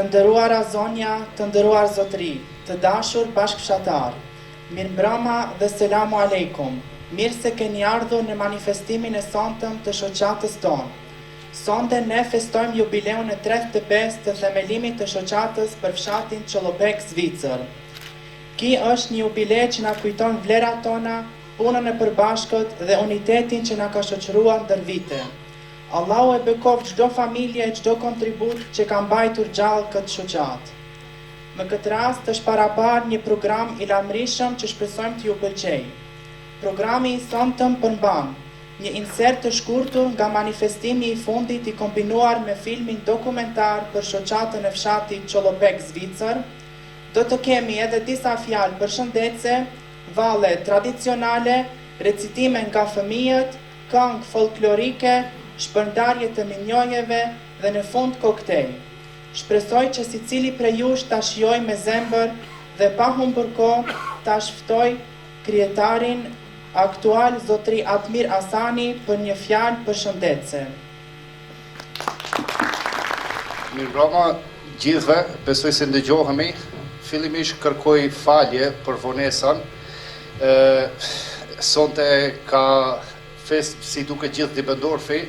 Të nderuara zonja, të nderuar zotëri, të dashur bashkëfshatar, mirëmbrëma dhe selamu aleikum. Mirë se keni ardhur në manifestimin e sontëm të shoqatës tonë. Sonte ne festojmë jubileun e 35 të themelimit të shoqatës për fshatin Çollobek, Zvicër. Ky është një jubile që na kujton vlerat tona, punën e përbashkët dhe unitetin që na ka shoqëruar ndër vite. Allahu e bekov çdo familje e çdo kontribut që ka mbajtur gjallë këtë shoqatë. Në këtë rast është parapar një program i lamrishëm që shpresojmë të ju pëlqejë. Programi i sonetëm përmban një insert të shkurtur nga manifestimi i fundit i kombinuar me filmin dokumentar për shoqatën e fshatit Çollobek, Zvicër. Do të kemi edhe disa fjalë përshëndetëse, valle tradicionale, recitime nga fëmijët, këngë folklorike, shpërndarje të minjojeve dhe në fund koktejl. Shpresoj që secili prej jush ta shijoj me zemër dhe pa humbur kohë ta ftoj krijetarin aktual zotri Admir Asani për një fjalë përshëndetëse. Mirëmbrëma gjithëve, besoj se ndëgjohemi. Fillimisht kërkoj falje për vonesën. Sonte ka fest si duke gjithë Dibendorfi,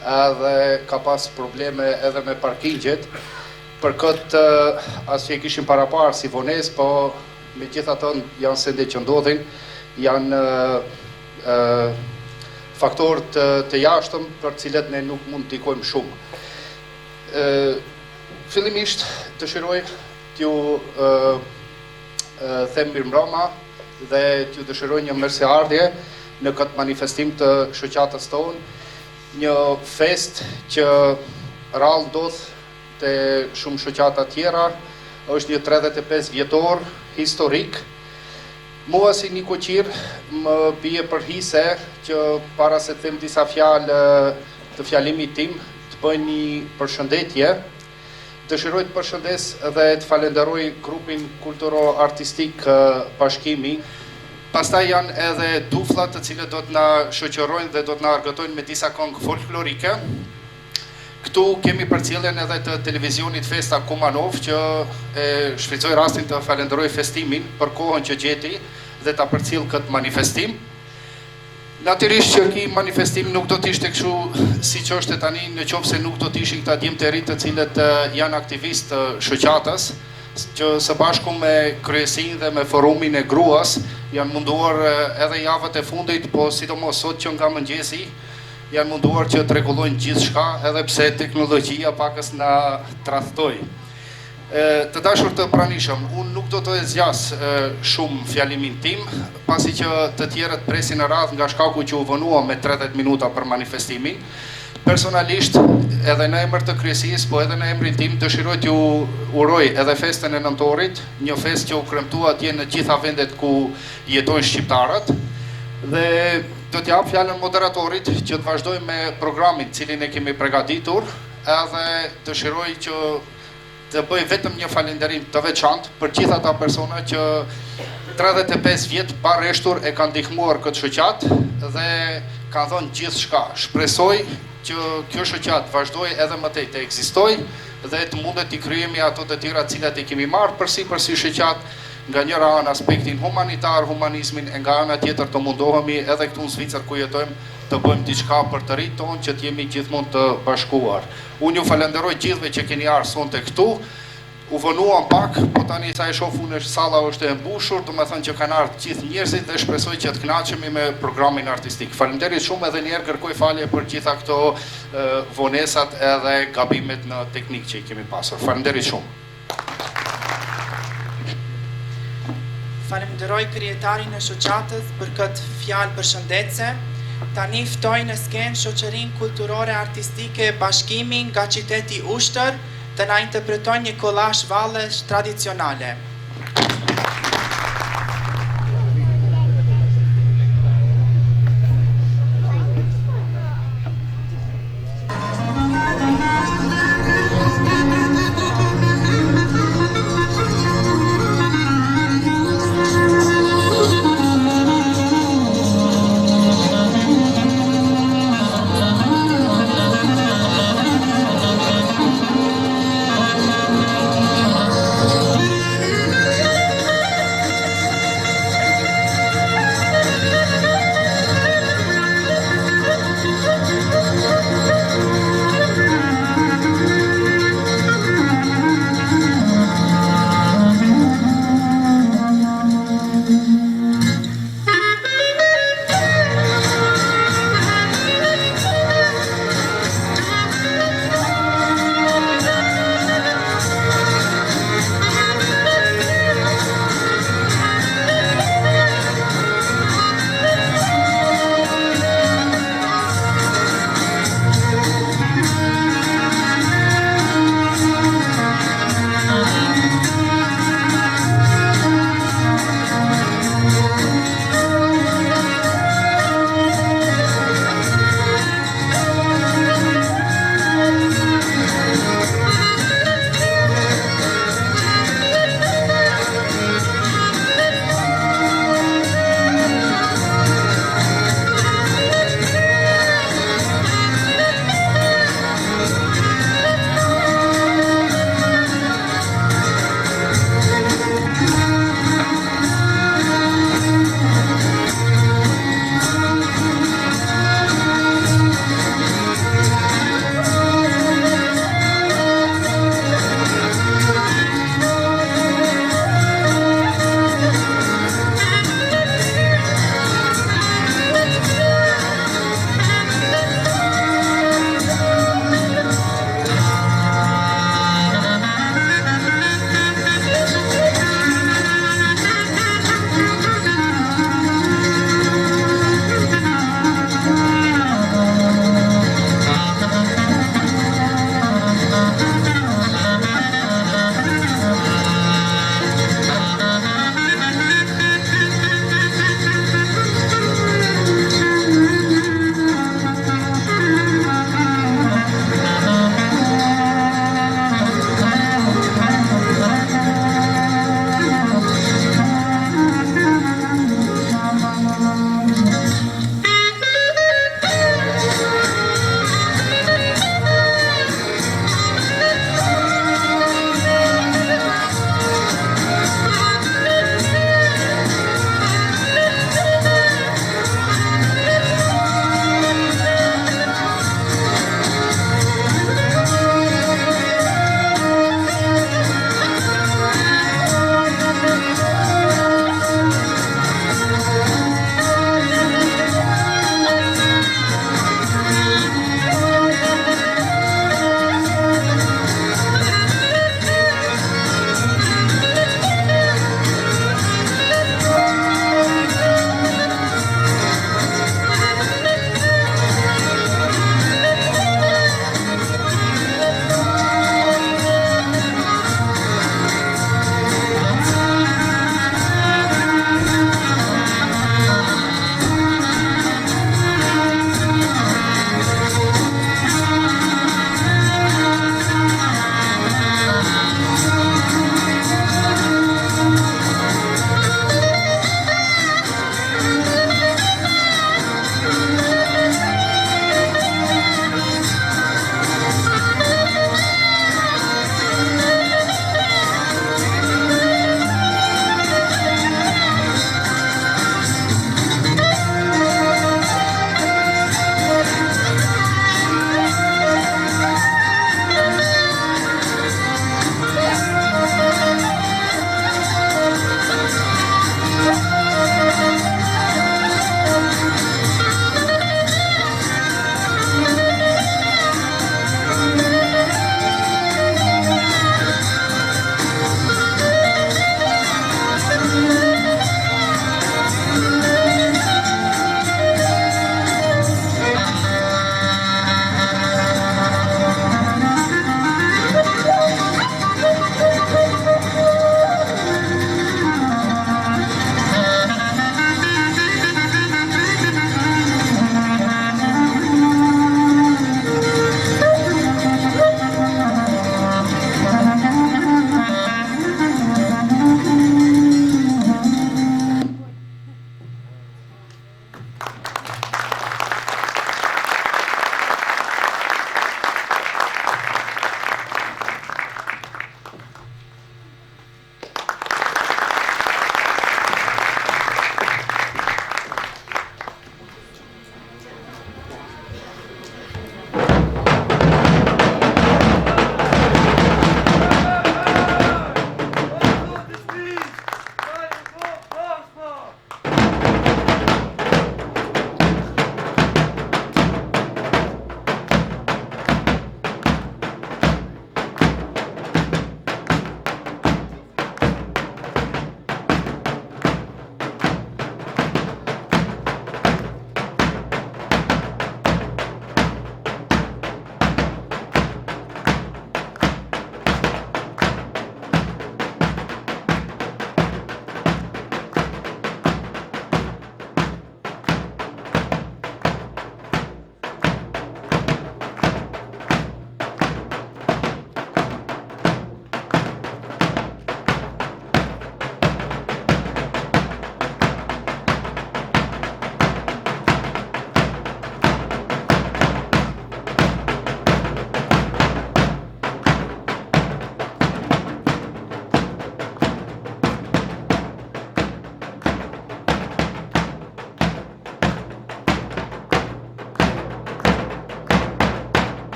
edhe ka pas probleme edhe me parkingjet. Për këtë asë që e kishim paraparë si vones, po me gjitha tënë janë sende që ndodhin, janë faktorët të jashtëm për cilet ne nuk mund të ikojmë shumë. Fillimisht të shiroj t'ju them mirëmbrëma dhe t'ju dëshiroj një mirëseardhje në këtë manifestim të shoqatës tonë, një fest që rrallë ndodh të shumë shoqata tjera, është një 35 vjetor historik. Mua si një koqir më bie për hise që para se të them disa fjalë të fjalimit tim, të bëj një përshëndetje. Dëshiroj të përshëndes dhe të falenderoj grupin kulturo-artistik Bashkimi. Pastaj janë edhe duflat të cilët do të na shoqërojnë dhe do të na argëtojnë me disa këngë folklorike. Këtu kemi përcjelljen edhe të televizionit Festa Kumanov që shfrytëzoj rastin të falenderoj festimin për kohën që gjeti dhe ta përcjell këtë manifestim. Natyrisht që ky manifestim nuk do të ishte kështu siç është tani nëse nuk do të ishin këta djemë të rinj të cilët janë aktivistë të shoqatës, që së bashku me kryesinë dhe me forumin e gruas janë munduar edhe javët e fundit, po sidomos sot që nga mëngjesi janë munduar që të rregullojnë gjithçka, edhe pse teknologjia pakës na tradhtoi. Të dashur të pranishëm, unë nuk do të zgjas shumë fjalimin tim, pasi që të tjerët presin në radhë nga shkaku që u vënua me 30 minuta për manifestimin. Personalisht, edhe në emër të kryesisë, po edhe në emrin tim, dëshiroj t'ju uroj edhe festën e nëntorit, një fest që u kremtua atje në gjitha vendet ku jetojnë shqiptarët, dhe do t'jap fjalën moderatorit që të vazhdoj me programin cilin e kemi përgatitur, edhe dëshiroj që të bëj vetëm një falenderim të veçantë për gjithë ata persona që 35 vjet pa rreshtur e kanë ndihmuar këtë shoqatë dhe kanë dhënë gjithçka. Shpresoj që kjo shoqatë vazhdoj edhe më tej të ekzistojë dhe të mundet t'i kryejmë ato të tjera të cilat i kemi marrë përsi shoqatë, nga njëra anë aspektin humanitar, humanizmin, e nga ana tjetër të mundohemi edhe këtu në Zvicër ku jetojmë të bëjmë diçka për të rinjtë tonë që të jemi gjithmonë të bashkuar. Unë ju falenderoj gjithëve që keni ardhur sonte këtu. U vënuam pak, po tani sa e shoh unë salla është e mbushur, do të thënë që kanë ardhur gjithë njerëzit dhe shpresoj që të kënaqemi me programin artistik. Faleminderit shumë edhe një herë kërkoj falje për gjitha këto vonesat edhe gabimet në teknikë që i kemi pasur. Faleminderit shumë. Falenderoj krijetarin e shoqatës për këtë fjalë përshëndetëse. Tani ftoj në skenë shoqërinë kulturore artistike Bashkimi nga qyteti Ushtër të na interpretojnë një kollazh vallesh tradicionale.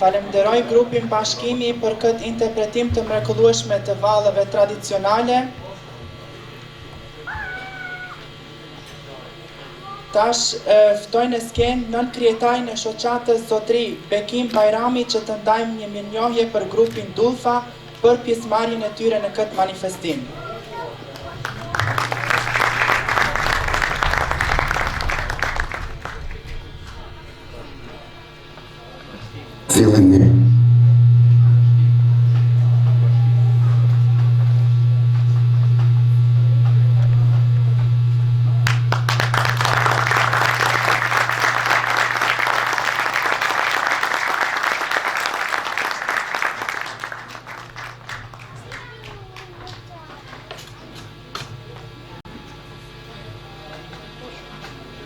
Falemderoj grupin Bashkimi për këtë interpretim të mrekullueshme të vallëve tradicionale. Tash ftoj në skenë nën kryetajin e shoqatës Zotri Bekim Bajrami që të ndajmë një mirënjohje për grupin Dulfa për pjesëmarrjen e tyre në këtë manifestim. Fillimi.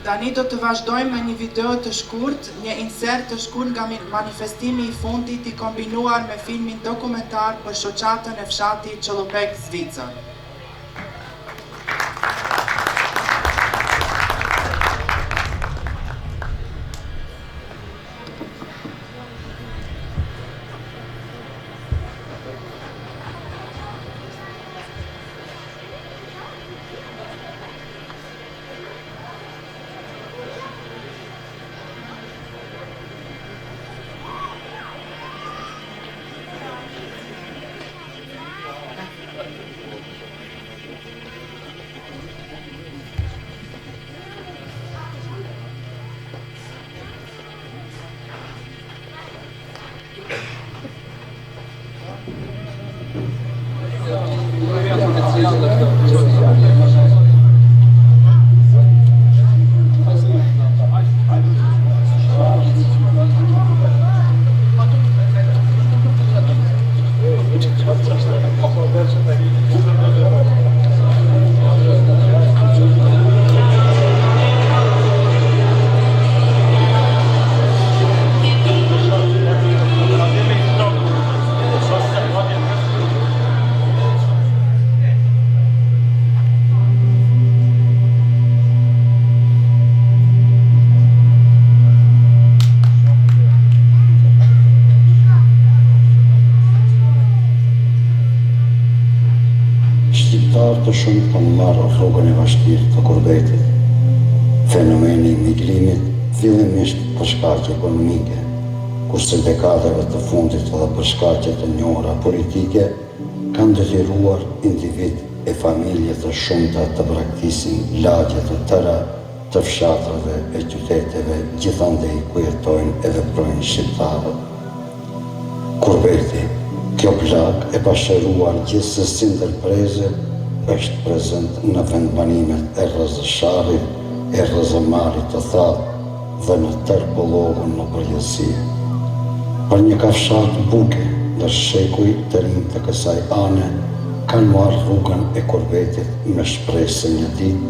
Tani do të vazhdojmë me një video të shkurt, një insert të shkurt nga manifestimi i fundit i kombinuar me filmin dokumentar për shoqatën e fshatit Çellupek, Zvicër. Të shumë të marrë rrugën e vështirë të Kurbetit. Fenomeni i migrimit fillimisht për shkaqe ekonomike, kurse dekadave të fundit edhe për shkaqe të njohura politike kanë detyruar individ e familje të shumta të braktisin lagje të tëra të fshatrave e qyteteve gjithandej ku jetojnë e veprojnë shqiptarët. Kurbeti, kjo plagë e pashëruar gjithsesi ndërprerje është prezent në vendbanimet e Rrezësharit, e Rrezëmarit të Thatë dhe në tërë Pollogun në përgjithësi. Për një kafshat buke, ndër shekuj të rinj të kësaj ane, kanë marrë rrugën e Kurbetit me shpresë se një ditë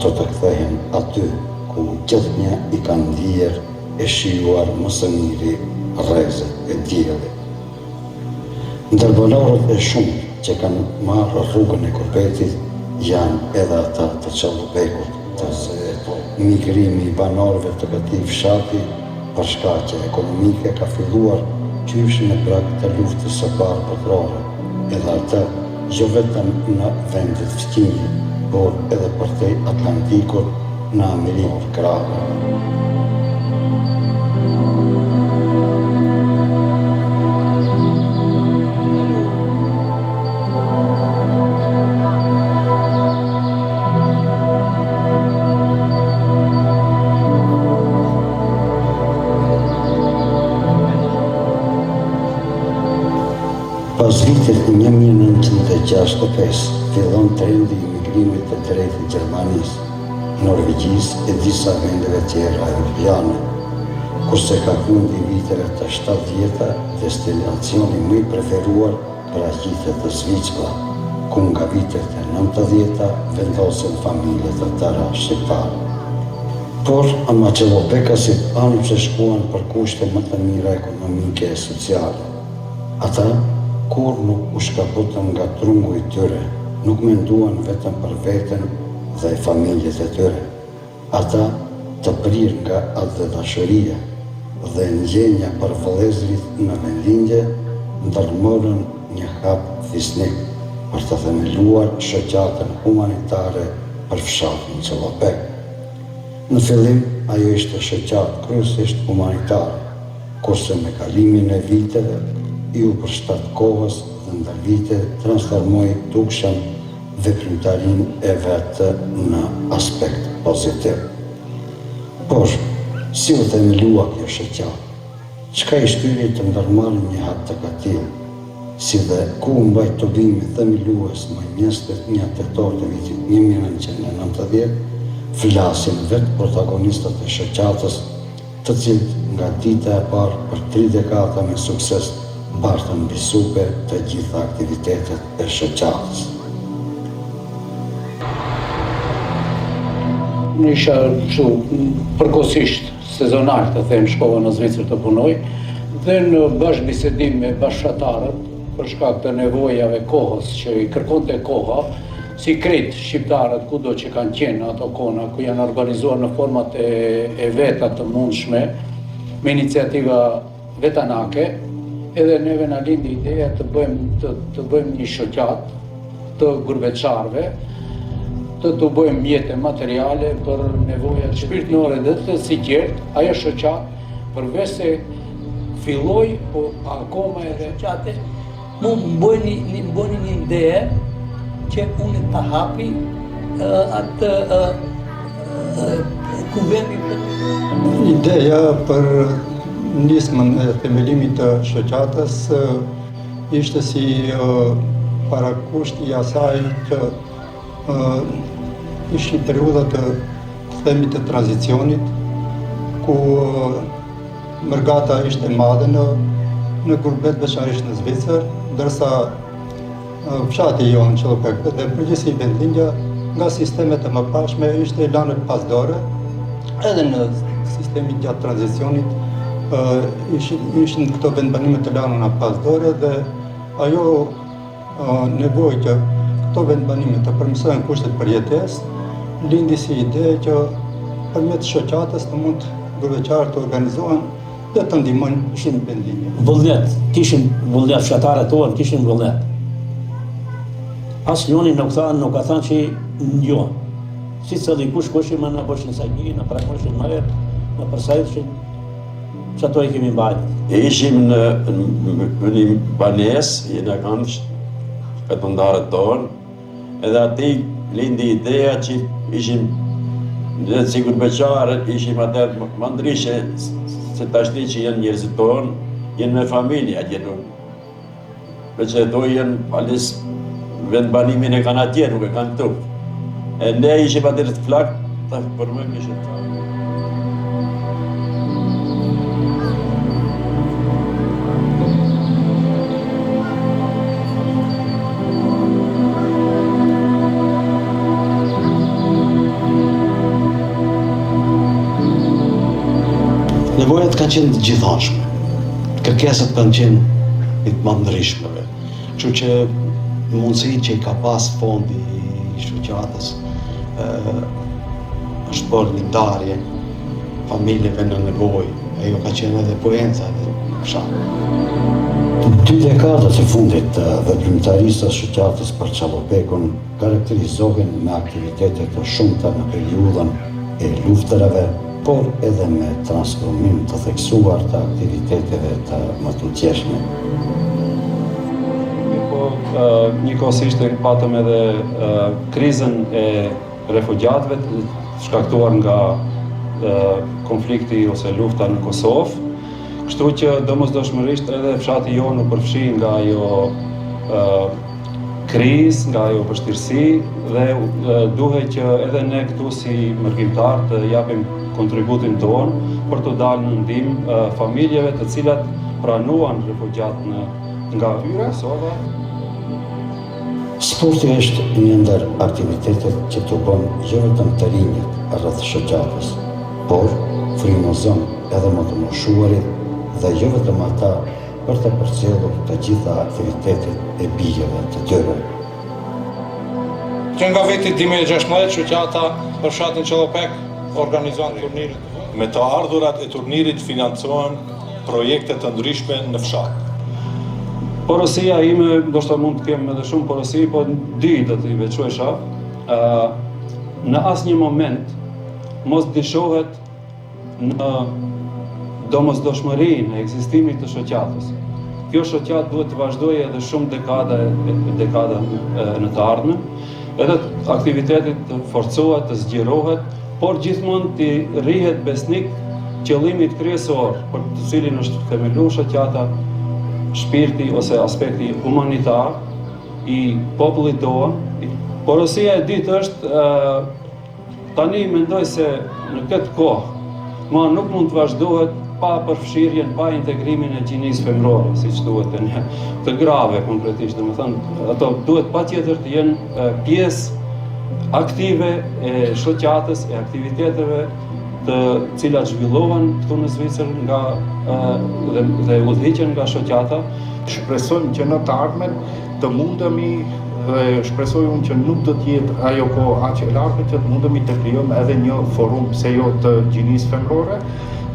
do të kthehen aty ku gjithnjë i kanë ndier e shijuar më së miri rrezet e diellit. Ndër banorët e shumë që kanë marrë rrugën e Kurbetit janë edhe ata të Çellupekut, migrimi i banorëve të këtij fshati për shkaqe ekonomike ka filluar qysh në prag të luftës së parë botërore, edhe ata jo vetëm në vendet fqinje, por edhe përtej Atlantikut në Amerikën krahë. Pas vitit 1965, fillon trendi i migrimit të drejtë Gjermanisë, Norvegjisë e disa vendeve tjera europiane, kurse ka fundi viteve të 70-ta destinacioni më i preferuar për aqitjet të Zvicra, ku nga vitet e 90-ta vendosen familje të tëra shqiptare. Por ama Çellupekasit anë që shkuan për kushte më të mira ekonomike e sociale. Ata kur nuk u shkaputën nga trungu i tyre, nuk menduan vetëm për veten dhe familjet e tyre. Ata të prirë nga atë dhe dashuria, dhe ndjenja për vëllezërit në vendlindje ndërmorën një hap fisnik për të themeluar shoqatën humanitare për fshatin Çellopek. Në fillim, ajo ishte shoqatë kryesisht humanitare, kurse me kalimin e viteve, i u përshtat kohës dhe ndër vite transformoi dukshëm veprimtarinë e vetë në aspekt pozitiv. Por, si u themelua kjo shoqatë? Çka i shtyri të ndërmarrë një hap të tillë? Si dhe ku mbajt Tobimi themelues më 21 tetor të vitit 1990, flasin vetë protagonistët e shoqatës, të cilët nga dita e parë për 3 dekada me sukses bartën mbi supe të gjitha aktivitetet e shoqatës. Në isha përkohësisht sezonal të them shkova në Zvicër të punoj dhe në bashkëbisedim me bashkëtarët për shkak të nevojave kohës që i kërkonte koha, si krejt shqiptarët kudo që kanë qenë ato kona ku janë organizuar në format e veta të mundshme me iniciativa vetanake, edhe neve na lindi ideja të bëjmë një shoqat të gurbeçarëve, të bëjmë mjete materiale për nevojat shpirtërore dhe të sikert. Ajo shoqat përveç se filloi, po akoma edhe shoqate mund mboni një ide që unë të hapi atë kuvendin. Ideja për nismën e themelimit të shoqatës ishte si parakusht i asaj që ishin periudha të themi të tranzicionit, ku mërgata ishte madhe në gurbet, veçanërisht në Zvicër, ndërsa fshati jonë Çellopek dhe përgjithësi vendlindja nga sistemet e mëparshme ishte lanë pas dore, edhe në sistemin gjatë tranzicionit ishin këto vendbanimet të lanuna pas dore dhe ajo nevojë që këto vendbanime të përmirësojnë kushtet për jetesë, lindi si ide që përmet shoqatës të mund gurbeçarët të organizohen dhe të ndihmojnë në vendlindje. Vullnet, kishin vullnet, fshatarët tonë kishin vullnet. Asnjëri nuk ka thënë që jo. Si të dikush më në boshin sagji, në prakoshin më herë, në përsëritje që ato i kemi mbajtur. Ishim në një banesë, në kanë shpëtëndarët tonë, edhe ati lindi ideja që ishim dhe si gurbeçarët ishim atër më ndryshe se tashti që jenë njerëzit tonë, jenë me familje atje nuk. Për që do jenë palis vendbanimin e kanë atje, nuk e kanë këtu. E ne ishim atër të flak, të përmëm ishim të. Nevojat kanë qenë të gjithanshme, kërkesat kanë qenë të mandrishmeve, kështu që mundësinë që i ka pas fondi i shoqatës është bërë një ndarje familjeve në nevojë, ajo ka qenë edhe poenca dhe fshat. 2 dekadat e fundit të veprimtarisë së shoqatës për Çellopekun karakterizohen me aktivitete të shumta në periudhën e luftërave, por edhe me transformim të theksuar të aktiviteteve të mëtutjeshme. Njëkohësisht patëm edhe krizën e refugjatëve shkaktuar nga konflikti ose lufta në Kosovë, kështu që domosdoshmërisht edhe fshati jonë u përfshi nga ajo krizë, nga ajo vështirësi dhe duhet që edhe ne këtu si mërgjimtar të japim kontributin tonë për të dalë në ndihmë familjeve të cilat pranuan refugjat nga Kosova. Sporti është një ndër aktivitetet që të bën jo vetëm të rinjët rreth shoqatës, por frymëzon edhe më të moshuarit dhe jo vetëm ata për të përcjellur të gjitha aktivitetet e bijeve të tyre. Që nga viti 2016, shoqata për fshatin Çellopek organizon turnire të me të ardhurat e turnirit financohen projekte të ndryshme në fshat. Porosia ime, ndoshta mund të kem edhe shumë porosi, po dy do t'i veçuesha. Në asnjë moment mos dyshohet në domosdoshmërinë e ekzistimit të shoqatës. Kjo shoqatë duhet të vazhdojë edhe shumë dekada në të ardhmen, edhe aktivitetit të forcohet, të zgjerohet, por gjithmonë të rrihet besnik qëllimit kryesor për të cilin është themeluar shoqata, shpirti ose aspekti humanitar i popullit tonë. Porosia e dytë është tani mendoj se në këtë kohë nuk mund të vazhdohet pa përfshirjen, pa integrimin e gjinisë femrore, siç thuhet të grave konkretisht, domethënë ato duhet patjetër të jenë pjesë aktive e shoqatës, e aktiviteteve të cilat zhvillohen këtu në Zvicër dhe udhëhiqen nga shoqata. Shpresojmë që në të ardhmen të mundemi dhe shpresoj unë që nuk do të jetë ajo kohë aq e largët që të mundemi të krijojmë edhe një forum pse jo të gjinisë femrore,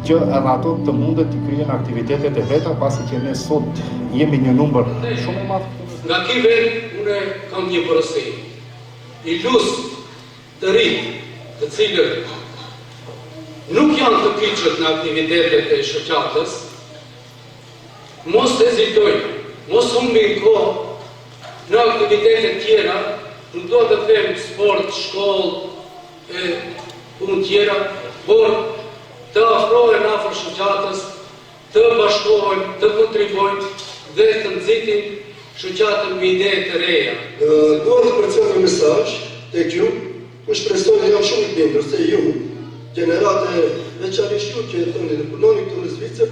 që edhe ato të mundet të krijojnë aktivitetet e veta, pasi që ne sot jemi një numër shumë i madh. Nga ky vend unë kam një porosi. I lus të rinj, të cilët nuk janë të kyçet në aktivitetet e shoqatës, mos hezitojnë, mos humbin kohë në aktivitetet tjera, nuk do të them sport, shkollë, punë tjera, por të afrohen afër shoqatës, të bashkohen, të kontribuojnë dhe të nxitin shoqatën me ide të reja. Dua të përcjell një mesazh tek ju, ku shpresoj të jam shumë i bindur se ju, gjenerate veçanërisht ju që jetoni dhe punoni këtu në Zvicër,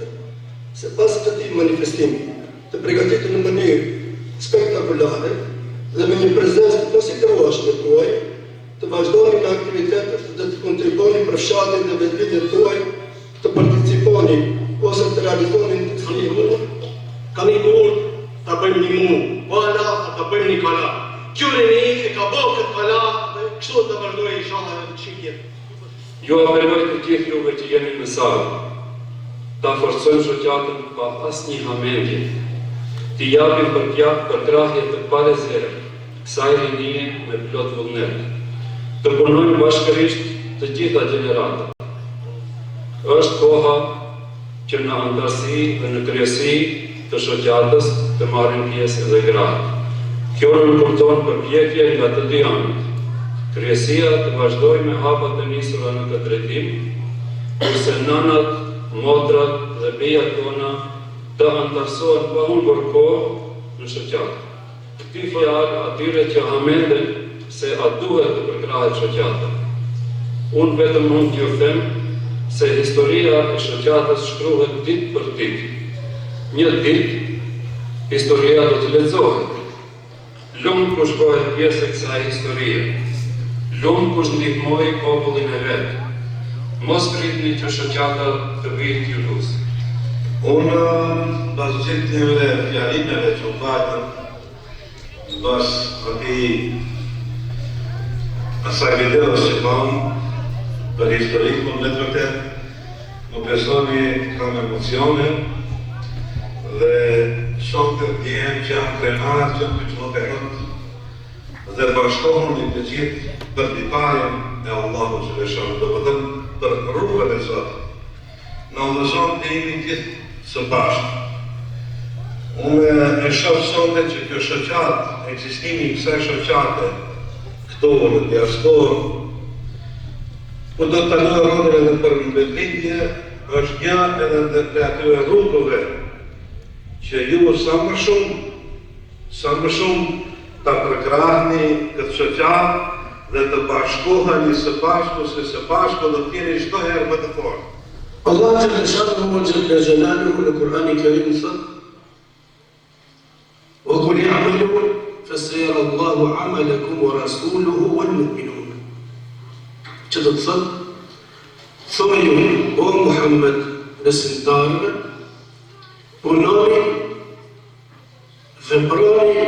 se pas këtij manifestimi, të përgatitur në mënyrë spektakulare dhe me një prezencë të konsiderueshme tuaj, të vazhdoni në aktivitetet dhe të kontribuoni për fshatin dhe vetëdijën tuaj, të participoni ose të realizoni në të kësaj. Kam i dur ta bëjmë një mu, bala ta bëjmë një kala. Qyrini e ka bërë këtë kala dhe kështu të vazhdojë inshallah në çikje. Ju apeloj të gjithë juve që jeni në salë, ta forcojmë shoqatën pa asnjë hamendje, të japim përkrahje të parezere, kësaj rinie me plot vullnet, të punojmë bashkërisht të gjitha gjeneratat. Është koha që në antarësi dhe në kryesi të shoqatës të marrin pjesë edhe gratë. Kjo në kupton përpjekje nga të dy anët. Kryesia të vazhdojë me hapat e nisura në këtë drejtim, kurse nënat, motrat dhe bijat tona të antarësohen pa humbur kohë në shoqatë. Ky fjalë atyre që hamenden se a duhet të përkrahet shoqata. Unë vetëm mund t'ju them se historia e shoqatës shkruhet ditë për ditë. Një ditë, historia do të lexohet. Lumë kush bëhet pjesë e kësaj historie. Lumë kush ndihmoi popullin e vetë. Mos pritni që shoqata të bëjë t'ju lusë. Unë pas gjithë dhe fjalimeve që u bajtën, pas asaj videos që kam për historikun me të vërtet, më besoni kam emocione dhe shumë të djenë që janë krenar që në që më perët dhe bashkohën të gjithë për diparjen e Allahu që veshonë, do pëtëm për rrugën e Zotë. Në ndëzon të jemi gjithë së bashkë. Unë e shohë sonde që kjo shoqatë, eksistimi i kësaj shoqate, këto në diasporë, ku do të kaloj rolin edhe për mbetëlindje, është një edhe dhe atyre rrugëve që ju sa më shumë ta përkrahni këtë shoqatë dhe të bashkoheni së bashku, se së bashku do të jeni çdo herë më të fortë. Allah Jalla Shanuhu wa Jalla Jalaluhu në Kur'ani Kerim thot: وقل اعملوا فسيرى الله عملكم ورسوله والمؤمنون. Që do të thot, thoju, o Muhammed besimtarëve, punoni, veproni,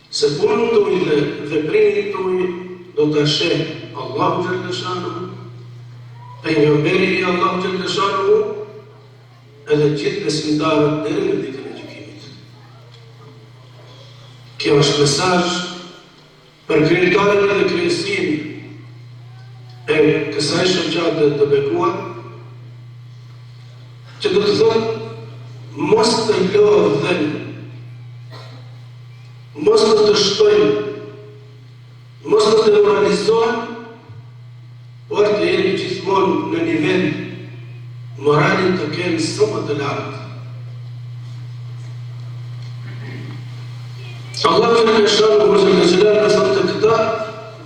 se punën tuaj dhe veprimin tuaj do ta sheh Allahu Jalla Shanuhu pejgamberi I Allahu xhalla shanuhu edhe gjithë besimtarët deri në ditën e gjykimit. Kjo është mesazh për krijetorin dhe krijesin e kësaj shoqate të bekuar, që do të thotë mos të lodhen, mos të shtojnë, mos të demoralizohen, por të jeni gjithmonë në nivel moralin të kenë sa më të lartë. Allahu xhalla shanuhu në thotë të këta,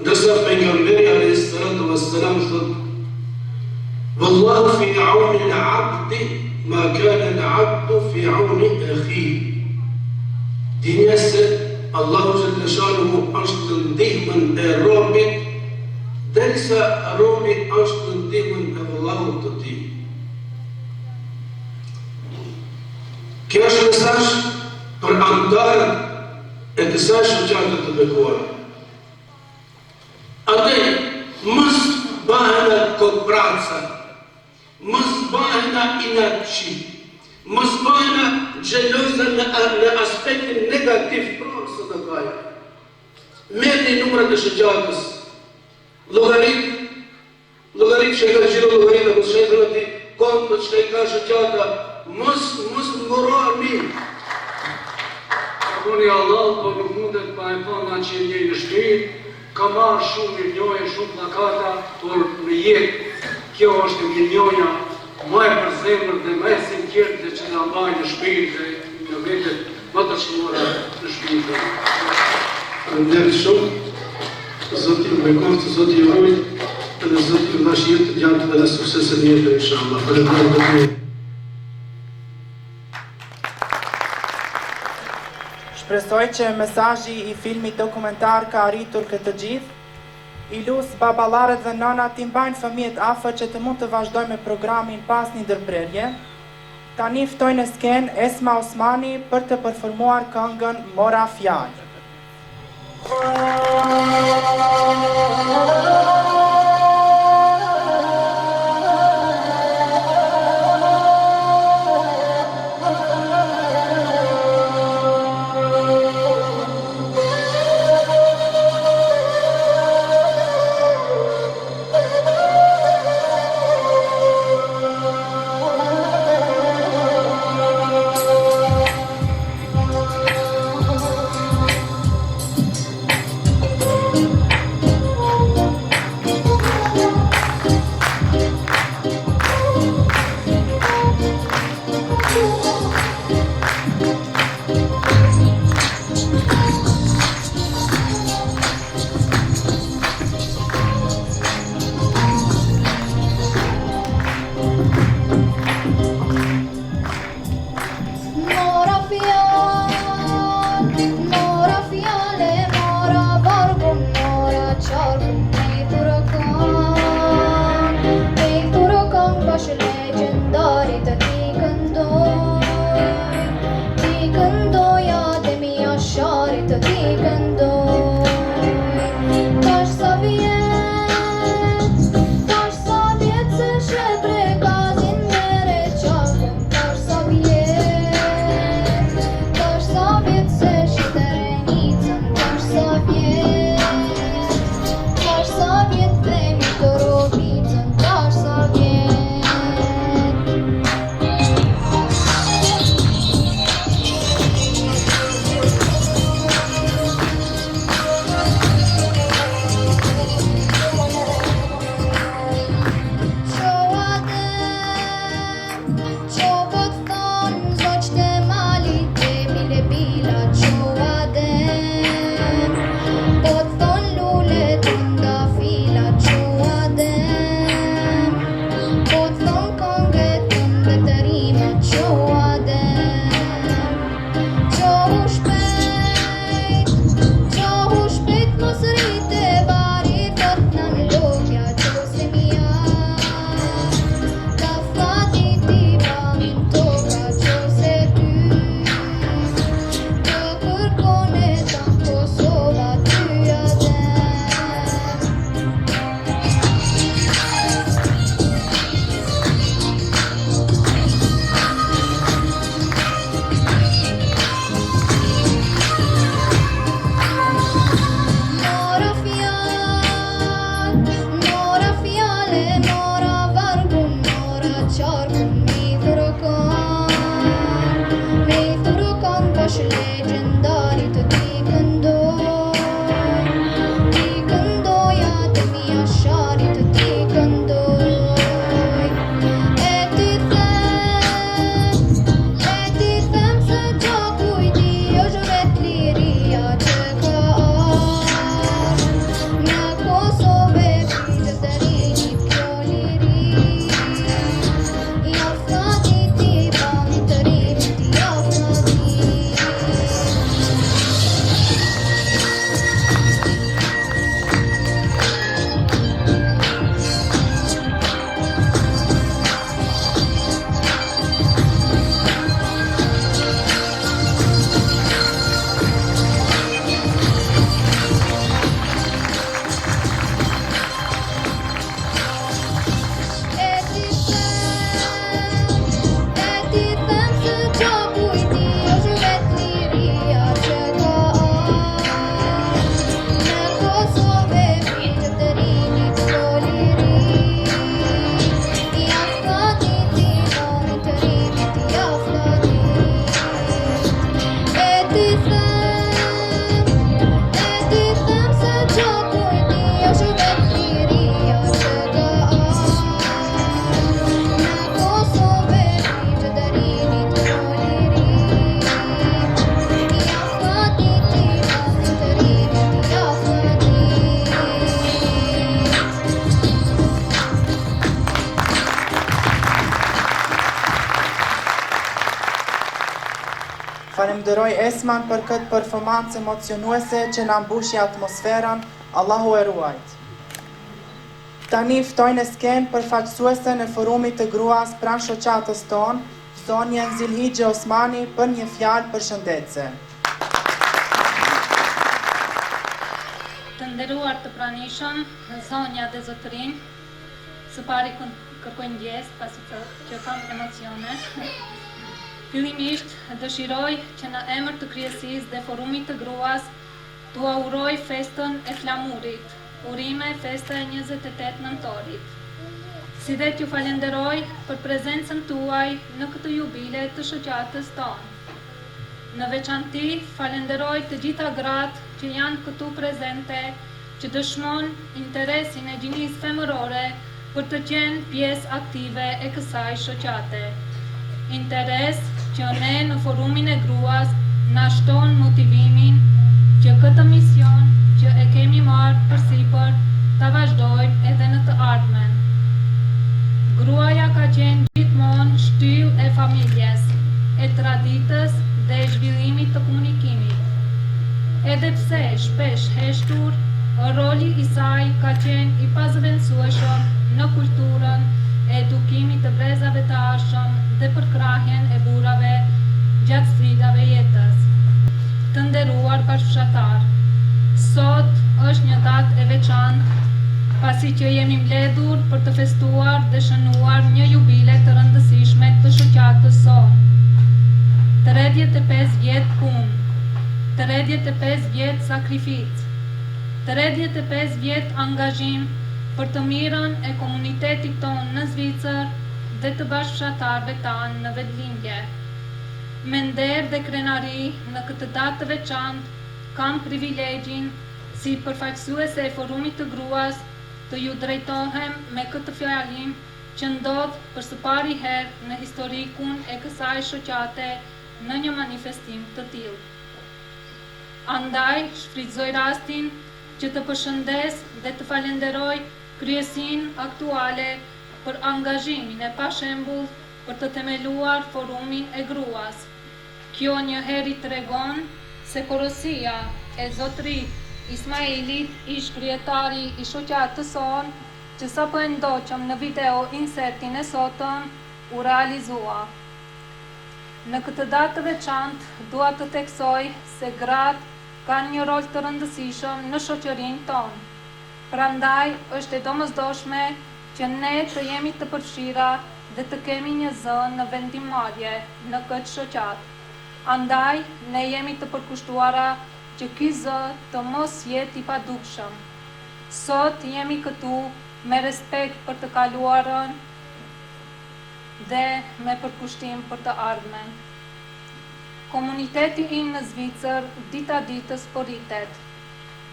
ndërsa pejgamberi alayhi salatu wassalam thotë: "Wallahu fi auni al-'abdi ma kana al-'abdu fi auni akhihi." Dinja se Allahu xhalla shanuhu është në ndihmën e robit, derisa robi është në ndihmën e vëllahu të tij. Kjo është mesazh për anëtarët e kësaj shoqate të bekuar. Andaj, mos bëhena kokpraca, mos bëhena inatçi, mos bëhena xheloze në aspektin negativ për sadakaja. Merrni numrat e shoqatës, llogarit që ka gjithë llogarit apo shëndën aty, kontot që ka shoqata, mos ngurohemi. Kërkoni Allah, po nuk mundet pa e thona që njëj në shpirt, ka marrë shumë mirënjohje, shumë plakata, por në jetë, kjo është mirënjohja më e përzemër dhe më e sinqertë që na mbaj në shpirt dhe në vetët më të çmuara në shpirt. Faleminderit shumë. Zoti ju bekoftë, Zoti ju ruaj, edhe Zoti ju dhash jetë të gjatë dhe sukses në jetë inshallah. Faleminderit. Shpresoj që mesazhi I filmit dokumentar ka arritur këtë gjithë. I lus baballarët dhe nënat t'i mbajnë fëmijët afër që të mund të vazhdojmë me programin pas një ndërprerje. Tani ftoj në sken Esma Osmani për të performuar këngën Mora Fjalë. Falemderoj Esman për këtë performancë emocionuese që na mbushi atmosferën, Allahu e ruajt. Tani ftoj në skenë përfaqësuesen e forumit të gruas pranë shoqatës tonë, zonjën Zilhigje Osmani për një fjalë përshëndetse. Të nderuar të pranishëm, zonja dhe zotërin, së pari kërkoj ndjesë pasi që kam emocione. Fillimisht dëshiroj që në emër të kryesisë dhe forumit të gruas t'u auroj festën e flamurit, urime festa e 28 nëntorit. Si dhe t'ju falenderoj për prezencën tuaj në këtë jubile të shoqatës tonë. Në veçanti falenderoj të gjitha gratë që janë këtu prezente, që dëshmon interesin e gjinisë femërore për të qenë pjesë aktive e kësaj shoqate. Interes që ne në forumin e gruas na shton motivimin që këtë mision që e kemi marrë përsipër ta vazhdojmë edhe në të ardhmen. Gruaja ka qenë gjithmonë shtyllë e familjes, e traditës dhe e zhvillimit të komunikimit. Edhe pse shpesh heshtur, roli i saj ka qenë i pazëvendësueshëm në kulturën e edukimit të brezave të arshëm dhe përkrahjen e burrave gjatë sfidave jetës. Të nderuar bashkëfshatar, sot është një datë e veçantë, pasi që jemi mbledhur për të festuar dhe shënuar një jubile të rëndësishme të shoqatës sonë. 35 vjet punë, 35 vjet sakrificë, 35 vjet angazhim për të mirën e komunitetit tonë në Zvicër dhe të bashkëfshatarëve tanë në vetëlindje. Me nder dhe krenari në këtë datë të veçantë, kam privilegjin si përfaqësuese e forumit të gruas të ju drejtohem me këtë fjalim që ndodh për së pari herë në historikun e kësaj shoqate në një manifestim të tillë. Andaj shfrytëzoj rastin që të përshëndes dhe të falenderoj kryesin aktuale për angazhimin e pashembull për të themeluar forumin e gruas. Kjo njëherë tregon se porosia e zotërit Ismailit, ish kryetari i shoqatës sonë, që sapo e ndoqëm në video insertin e sotëm, u realizua. Në këtë datë të veçantë, dua të theksoj se gratë kanë një rol të rëndësishëm në shoqërinë tonë. Prandaj është e domosdoshme që ne të jemi të përfshira dhe të kemi një zë në vendimmarrje në këtë shoqatë. Andaj ne jemi të përkushtuara që ky zë të mos jetë i padukshëm. Sot jemi këtu me respekt për të kaluarën dhe me përkushtim për të ardhmen. Komuniteti im në Zvicër dita ditës po rritet.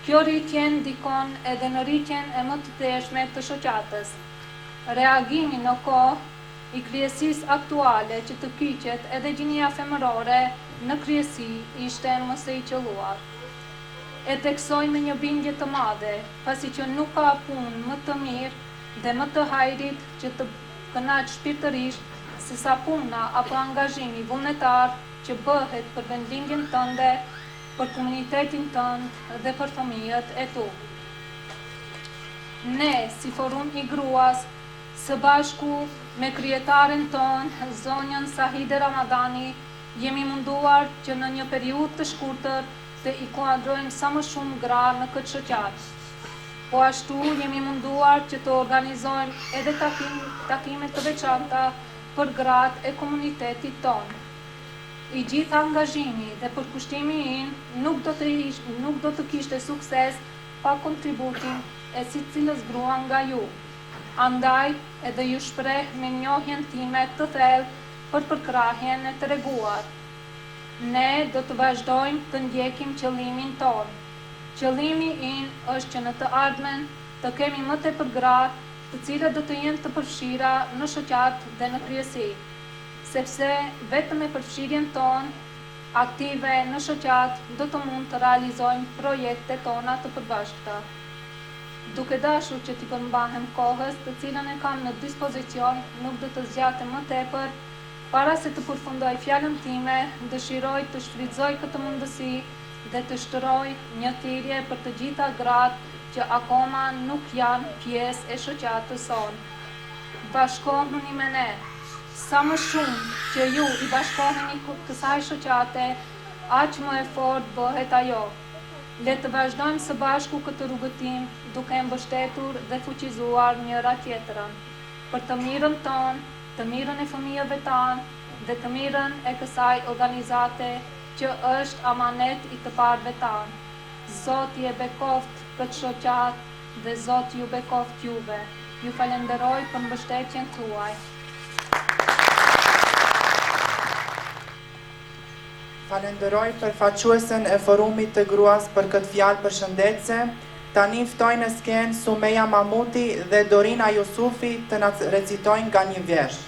Kjo rritje ndikon edhe në rritjen e më të teshme të shoqatës. Reagimi në kohë i kryesisë aktuale që të kyqet edhe gjinia femërore në kryesi ishte më së i qelluar. E theksoj me një bindje të madhe, pasi që nuk ka punë më të mirë dhe më të hajrit që të kënaq shpirtërisht se sa puna apo angazhimi vullnetar që bëhet për vendlindjen tënde, për komunitetin tënd dhe për fëmijët e tu. Ne, si forum i gruas, së bashku me kryetaren tonë, zonjën Sahide Ramadani, jemi munduar që në një periudhë të shkurtër të i kuadrojmë sa më shumë gra në këtë shoqatë. Po ashtu jemi munduar që të organizojmë edhe takime të veçanta për gratë e komunitetit tonë. I gjithë angazhimi dhe përkushtimi im nuk do të kishte sukses pa kontributin e sicilës grua nga ju. Andaj edhe ju shpreh me njohjen time të thellë për përkrahjen e treguar. Ne do të vazhdojmë të ndjekim qëllimin tonë. Qëllimi im është që në të ardhmen të kemi më tepër gra, të cilat do të jenë të përfshira në shoqatë dhe në kryesi, sepse vetëm me përfshirjen tonë aktive në shoqatë do të mund të realizojmë projekte tona të përbashkëta. Duke dashur që t'i përmbahem kohës të cilën e kam në dispozicion, nuk do të zgjatem më tepër, Para se të përfundoj fjalën time, dëshiroj të shfrytëzoj këtë mundësi dhe të shtëroj një thirrje për të gjitha gratë që akoma nuk janë pjesë e shoqatës sonë. Bashkohuni me ne. Sa më shumë që ju i bashkoheni kësaj shoqate, aq më e fortë bëhet ajo. Le të vazhdojmë së bashku këtë rrugëtim duke mbështetur dhe fuqizuar njëra tjetrën për të mirën tonë, të mirën e fëmijëve tanë dhe të mirën e kësaj organizate që është amanet i të parëve tanë. Zoti e bekoft këtë shoqat dhe Zoti ju bekoft juve. Ju falenderoj për mbështetjen tuaj. Falenderoj përfaqësuesen e forumit të gruas për këtë fjalë përshëndetëse. Tani ftoj në skenë Sumeja Mamuti dhe Dorina Jusufi të na recitojnë nga një vjersh.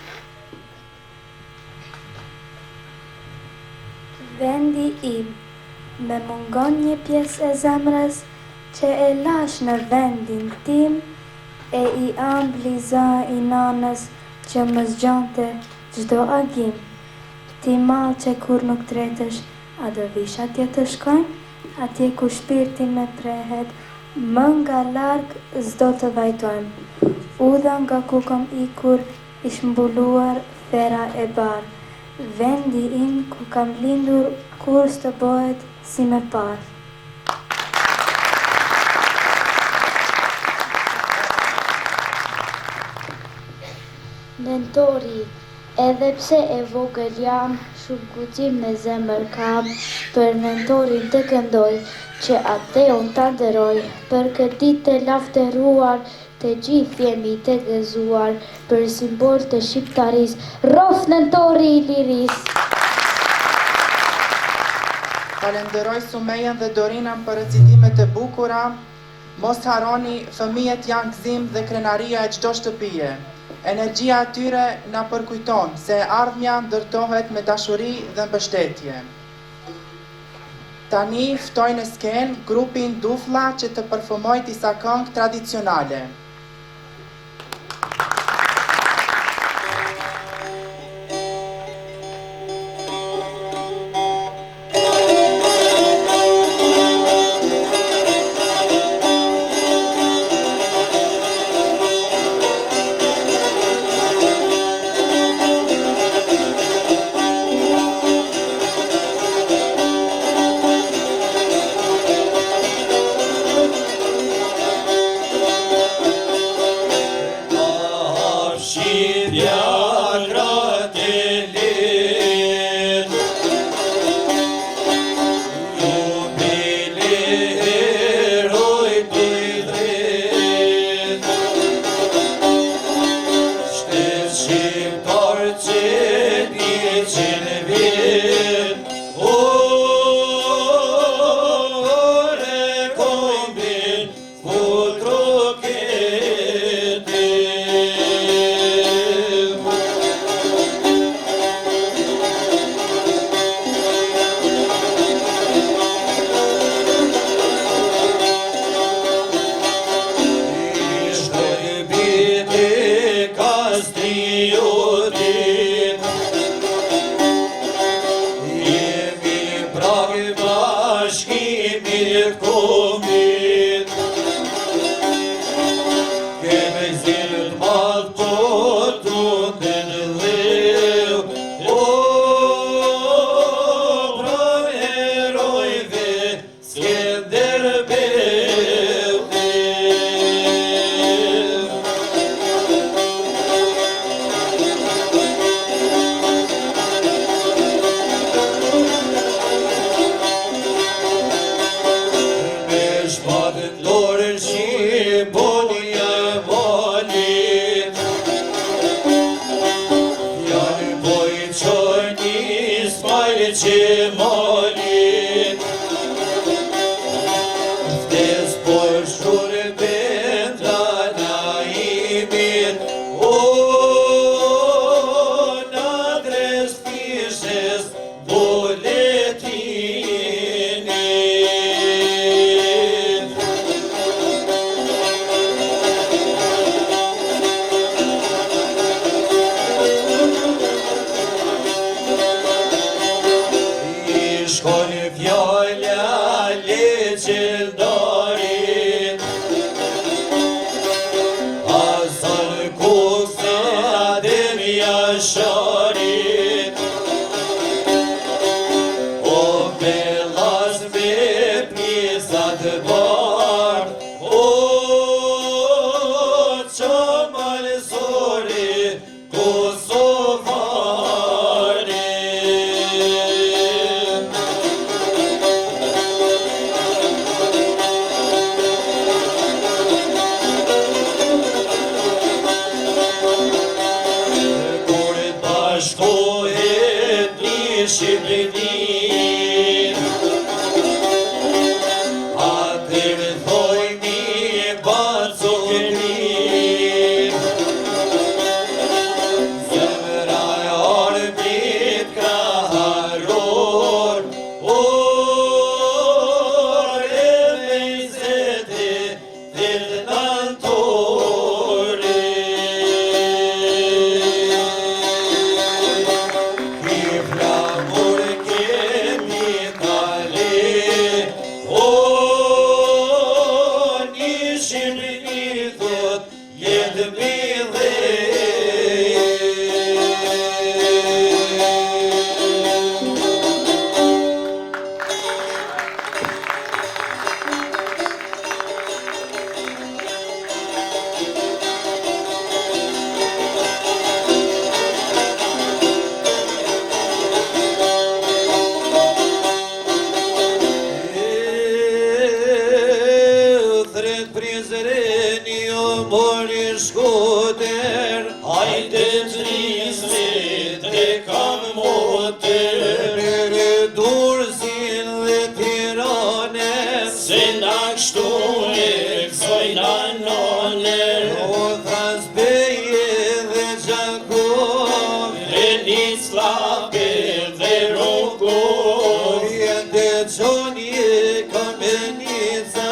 Vendi im, me mungon një pjesë e zemrës që e lash në vendin tim, e i ambli za i nanës që më zgjonte çdo agim. Ti malë që kur nuk tretësh, a do vish atje të shkojnë, atje ku shpirti me prehet, më nga largë s'do të vajtojmë. Udha nga ku kom ikur, ish mbuluar fera e barë. Vendi im ku kam lindur kur s'të bëhet si me parë. Mentori, edhe pse e vogël jam, shumë guxim në zemër kam, për mentorin të këndoj, që atë unë të nderoj, për këtë ditë të lavdëruar, të gjithë jemi të gëzuar, për simbol të shqiptaris, rof mentori i liris. Falenderoj Sumejen dhe Dorinën për recitimet e bukura. Mos harroni, fëmijët janë gëzim dhe krenaria e çdo shtëpie. Energjia atyre na përkujton se ardhmja ndërtohet me dashuri dhe mbështetje. Tani ftoj në skenë grupin Duflla që të përfumoj disa këngë tradicionale. basharit O belas me pjesat bar O qamal zori Kosovari Bashkohet një Shqipërin Atër thojni baconin Zemra e arbit kraharor Or e mejzeti til nantori Shkoder, hajde trizlit e kam moter Nëre Durrësin dhe Tiranen Se na kështu e kësojna noner O Transbeje dhe Gjakov E Nislape dhe Rokov Jende Gjoni e Kamenica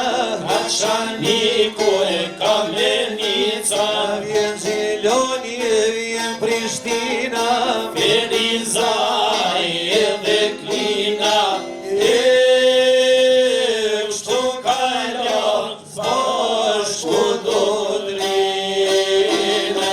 Akshaniku e Kamenica Vjen Gjiloni e vjen Prishtina Ferizaj edhe Klina Kështu kalon bashku do drina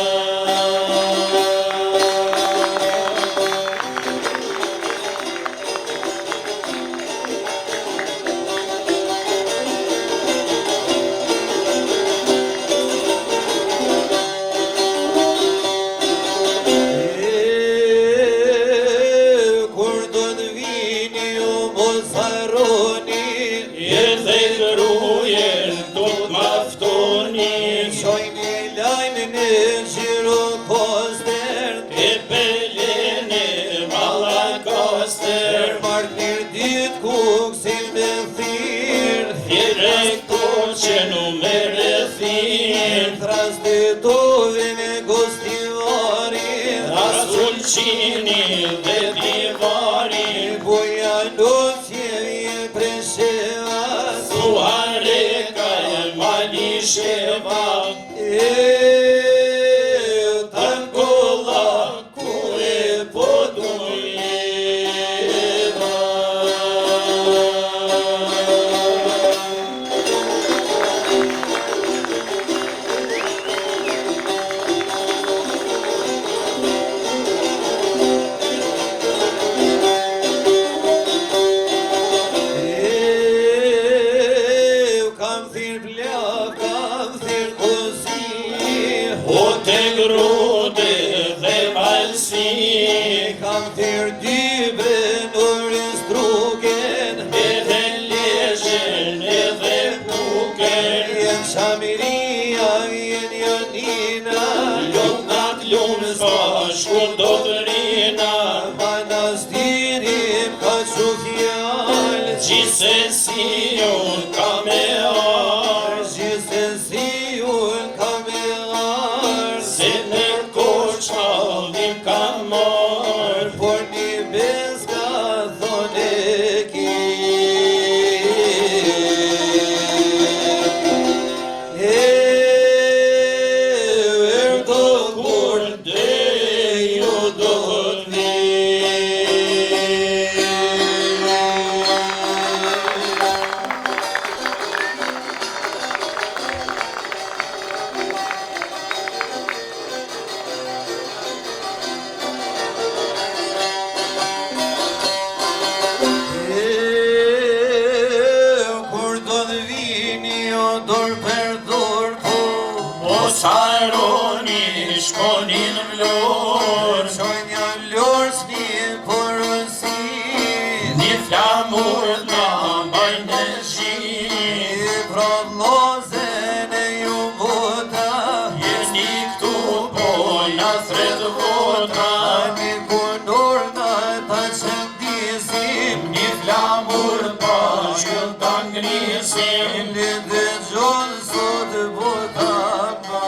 Qini dhe divari Buja dosje vje presheva Suareka e malisheva Tangola ku e podujeva Kam thirr dybe nërën strugen Edhe leshen edhe puken Jen Shamiria, jen Janina Lutnat lunës bashku do të rina Manastirim ka që fjall Gjithsesi unë ka me arë Gjithsesi unë ka me arë Se në Korçallim ka marë Por një bez ka thone ki Erdo kur dhe ju do të Një vlorë, qonja vlorë s'ni porosi, një flamur nga bajnë në shi, pra vlozen e ju vota, jeni këtu po jasret vota, një punor nga ta që ndisim, një flamur bashkën të ngrisim, një dhe gjonë sot vota pa.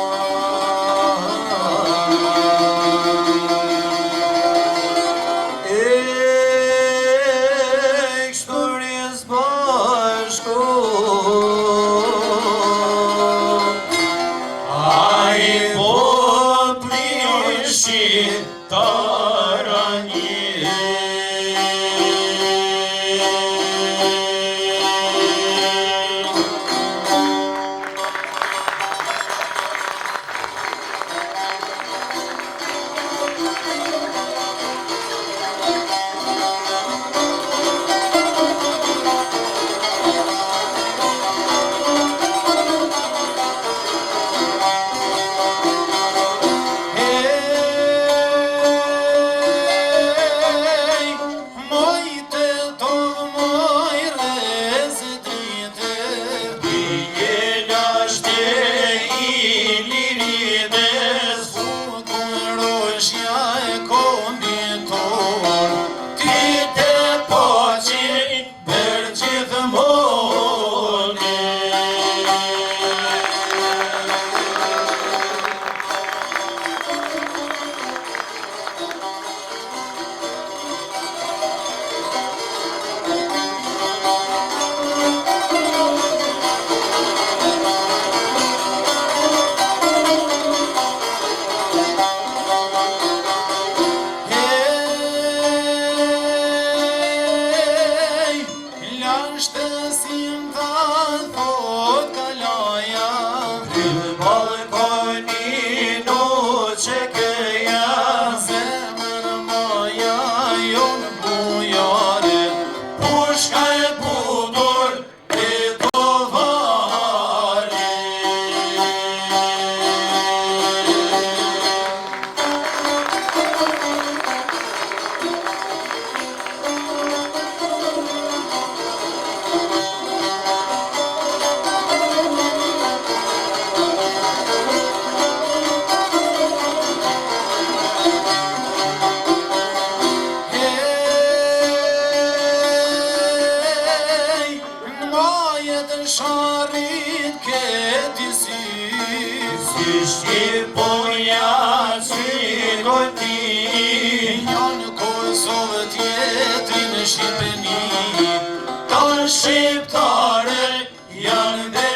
Sharit këti si Shqipoja qikoti, janë Kosovë tjetri në Shqipëni, ta shqiptare janë beti.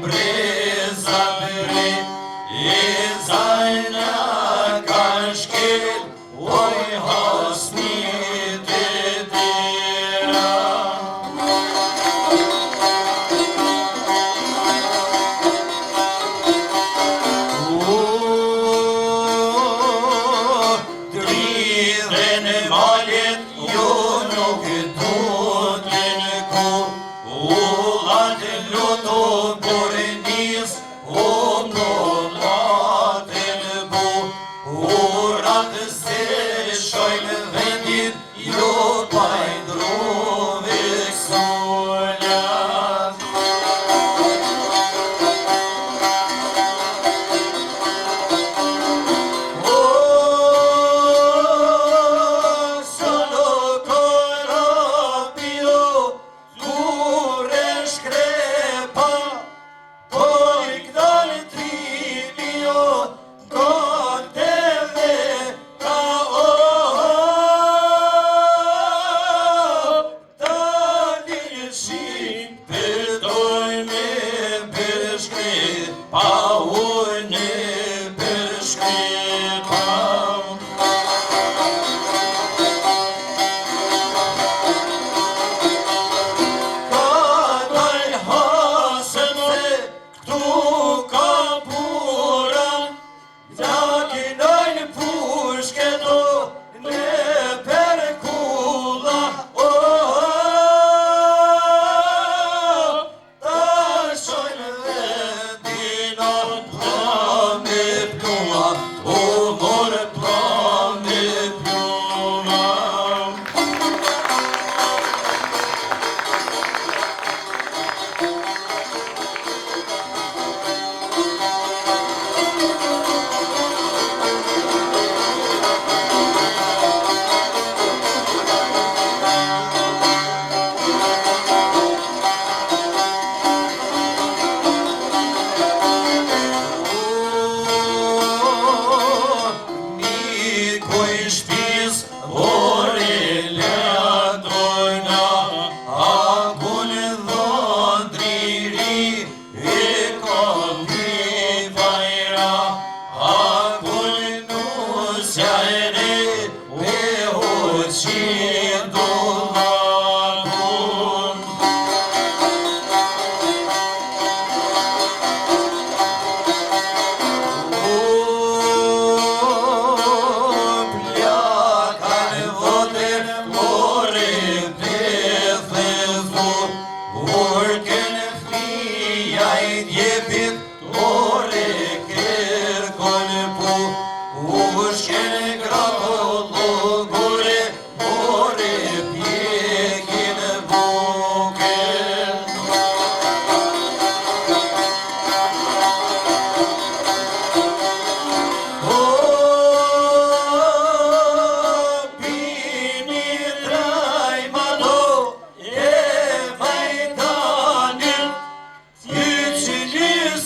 breza bëri, i zajna ka shkel, oj hasnit e tira. Dridhen e malet, jo nuk dutën ku, ullat luto por nis, nollat e bu, urat se shojnë vendin, jo pajdrove kësullat.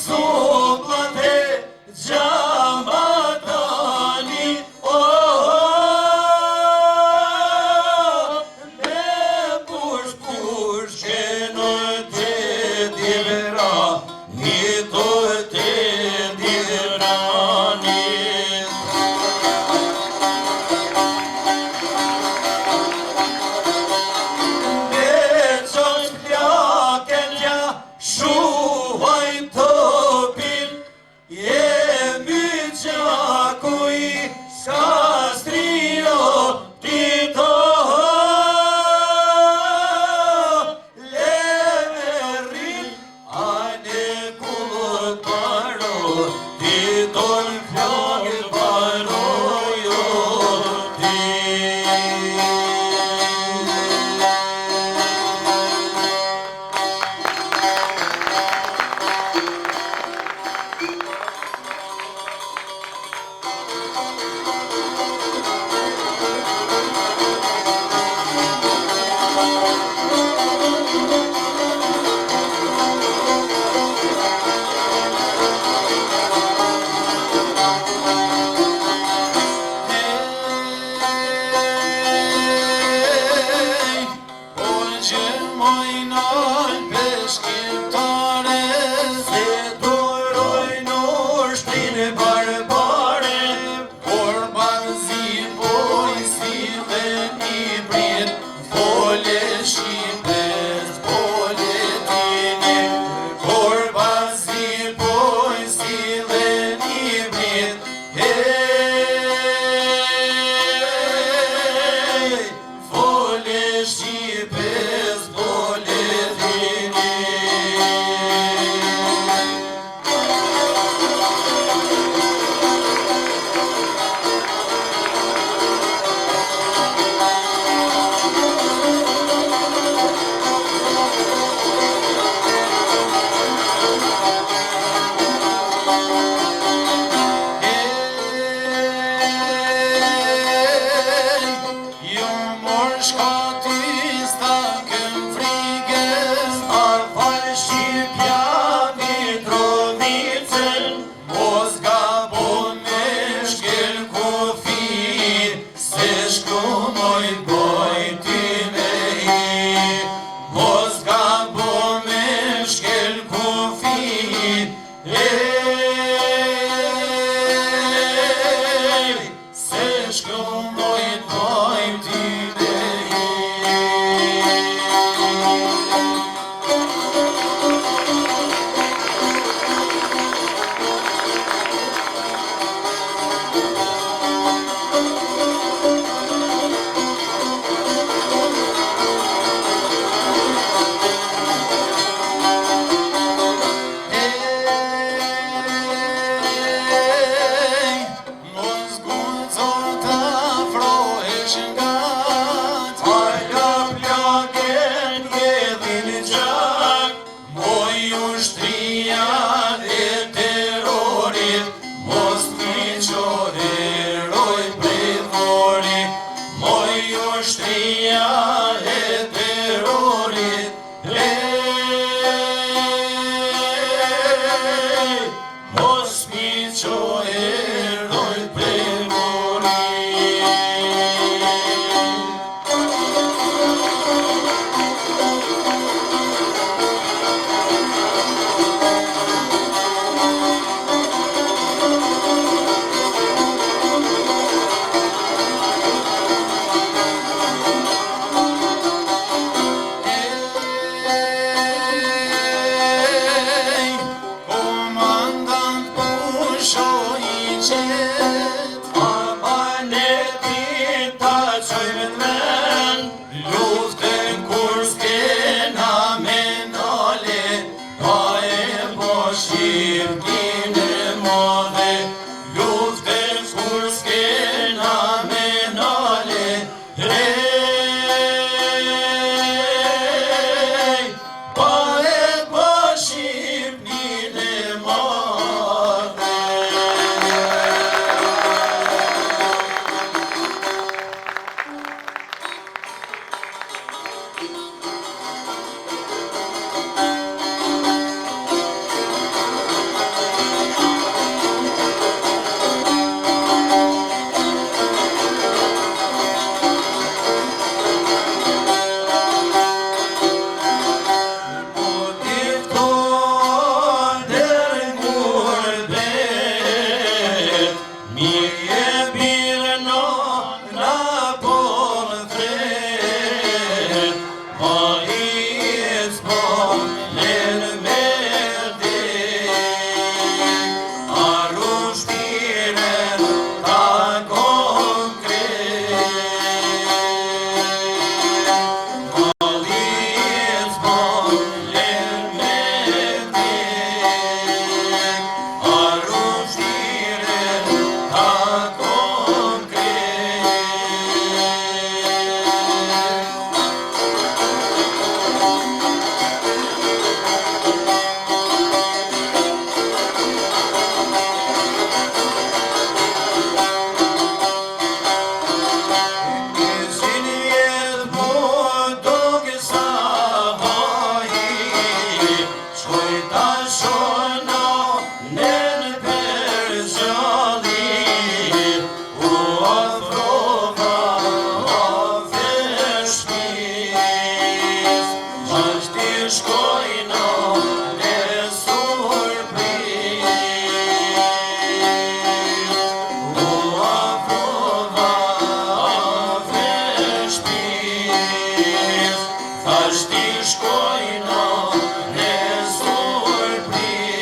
So Se shkëmbojt pojmë ty dhe Shkojna në surprizë.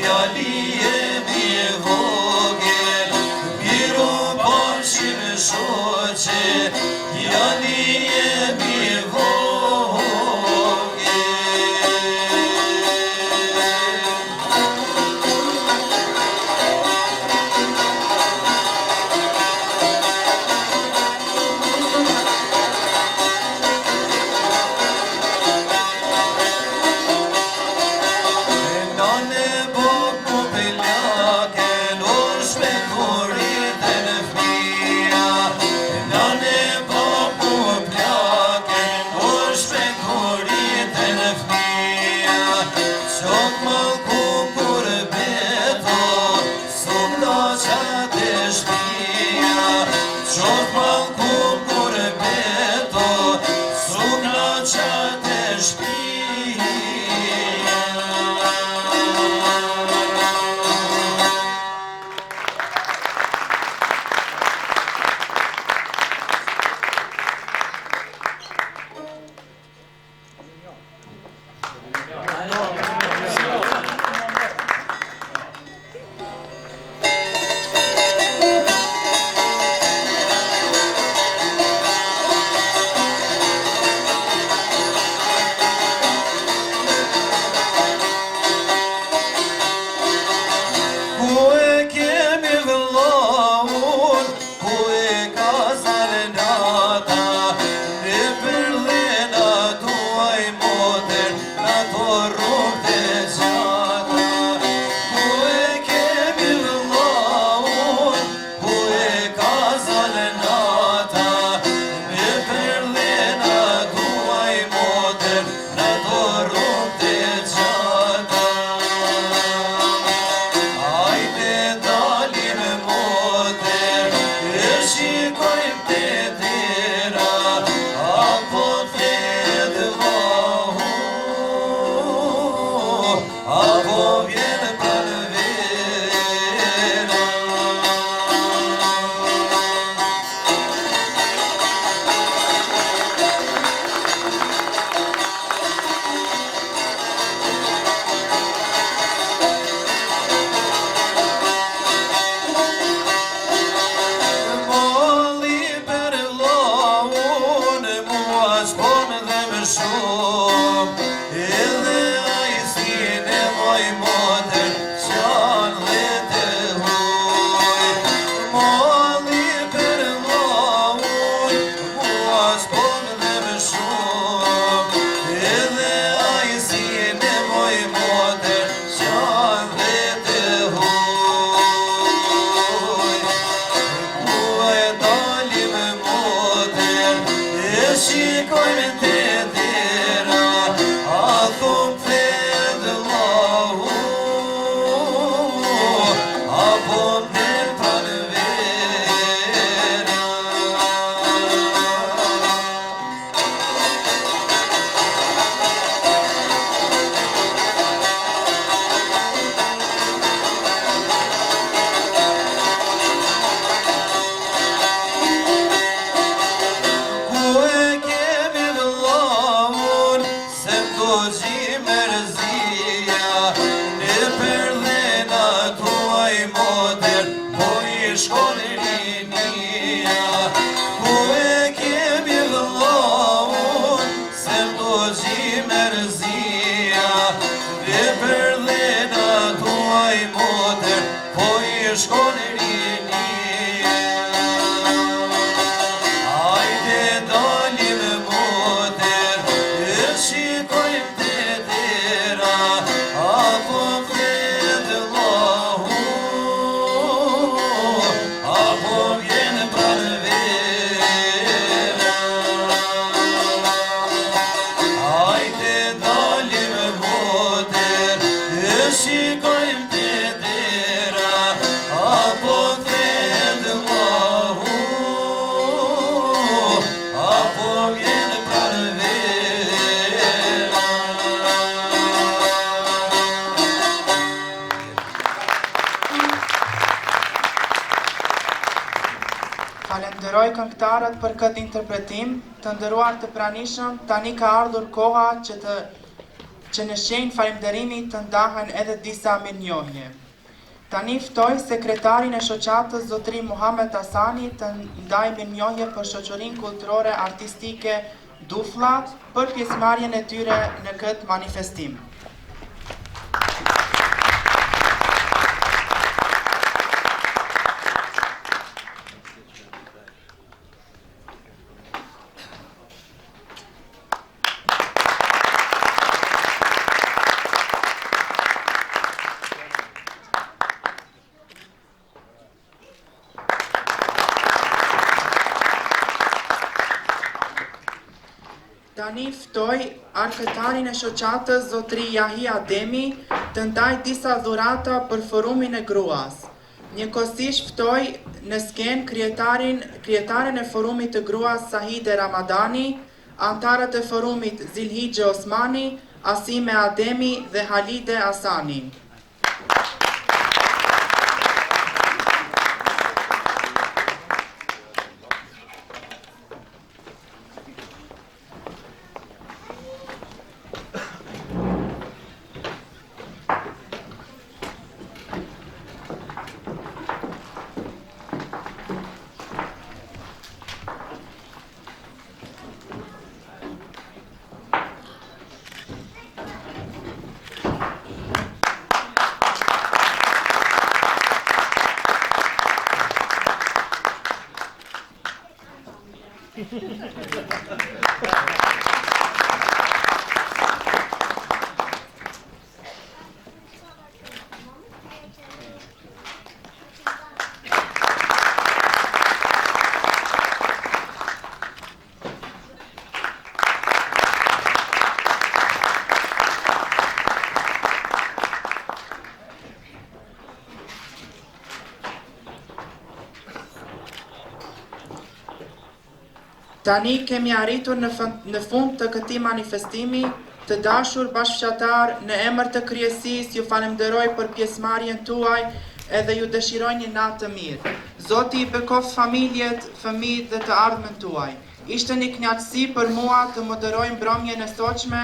djali jemi vogël, miru bashim shoqe, djali jemi vogël. Falenderoj këngëtarët për këtë interpretim, të nderuar të pranishëm, tani ka ardhur koha që të që në shenjë falënderimi të ndahen edhe disa mirënjohje. Tani ftoj sekretarin e shoqatës Zotëri Muhamet Hasani të ndajë mirënjohje për shoqërinë kulturore artistike Duflla për pjesëmarrjen e tyre në këtë manifestim. Tani ftoj arkëtarin e shoqatës Zotëri Jahi Ademi të ndajë disa dhurata për forumin e gruas. Njëkohësisht ftoj në skenë kryetaren e forumit të gruas Sahide Ramadani, antarët e forumit Zilhigje Osmani, Asime Ademi dhe Halide Asani. Tani kemi arritur në fund të këtij manifestimi, të dashur bashkëfshatar, në emër të kryesisë ju falenderoj për pjesëmarrjen tuaj edhe ju dëshiroj një natë të mirë. Zoti i bekoft familjet, fëmijët dhe të ardhmen tuaj. Ishte një kënaqësi për mua të moderoj mbrëmjen e sotshme.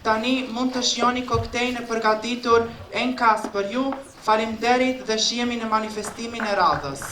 Tani mund të shijoni koktejlin e përgatitur en kas për ju. Faleminderit dhe shihemi në manifestimin e radhës.